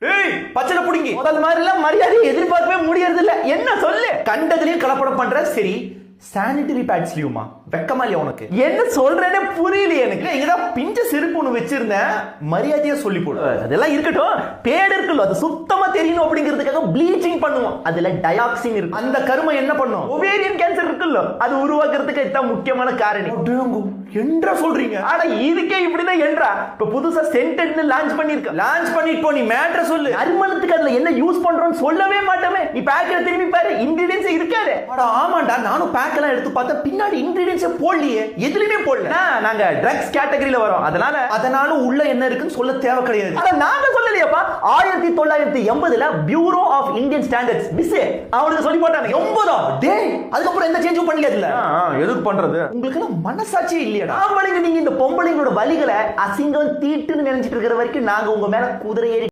ஏய் பச்சளை புடிங்கி முதல் மாதிரி எல்லாம் மரியாதையை எதிர்பார்க்கவே முடியறது இல்ல. என்ன சொல்லு? கண்டதுலயும் கலப்படம் பண்ற. சரி, சானிட்டரி பேட்ஸ்லயுமா? வெக்கமா இல்லையா உனக்கு? என்ன சொல்றேனே புரியலையே எனக்கு. இங்கதான் பிஞ்ச செருப்பு ஒண்ணு வச்சிருந்தேன், மரியாதையா சொல்லி போடு. அதெல்லாம் இருக்கட்டும், பேடு இருக்குல்ல, அது சுத்தமா தெரியணும் அப்படிங்கிறதுக்காக ப்ளீச்சிங் பண்ணுவோம். அதுல டயாக்சின் இருக்கு. அந்த கருமை என்ன பண்ணும்? ஒவேரியன் கேன்சர் இருக்குல்ல, அது உருவாக்குறதுக்கு இதுதான் முக்கியமான காரணம். என்றா சொல்றீங்க? ஆனா இதுக்கே இப்படிதான் என்றா. இப்ப புதுசா சென்டென்ட்னு லான்ச் பண்ணிருக்க. லான்ச் பண்ணிட்டு போ, நீ மேட்டர் சொல்லு. நறுமணத்துக்கு அதுல என்ன யூஸ் பண்றோம்னு சொல்லவே மாட்டோமே. நீ பேக்கெட் திரும்பி பாரு, இன்கிரிடியன்ஸ் இருக்காது. அட ஆமாண்டா, நானும் பேக்கெல்லாம் எடுத்து பார்த்தா பின்னாடி இன்கிரிடியன்ஸ் போடலையே, எதுலயுமே போடல. நாங்க ட்ரக்ஸ் கேட்டகரியில வரோம், அதனால உள்ள என்ன இருக்குன்னு சொல்ல தேவை கிடையாது. அத நாங்க சொல்லலையாப்பா. 1980ல பியூரோ ஆஃப் இந்தியன் ஸ்டாண்டர்ட்ஸ் பிஸ் அவங்களுக்கு சொல்லி போட்டாங்க. 80 டேய், அதுக்கப்புறம் எந்த சேஞ்சும் பண்ணல. இல்ல எதுக்கு பண்றது? உங்களுக்கு எல்லாம் மனசாட்சியே இல்லையா? ஆம்பளைங்க, நீங்க இந்த பொம்பளைங்களோட வலிகளை அசிங்கம் தீட்டுன்னு நினைச்சிட்டு இருக்கிற வரைக்கும் நாங்க உங்க மேல குதிரை ஏறி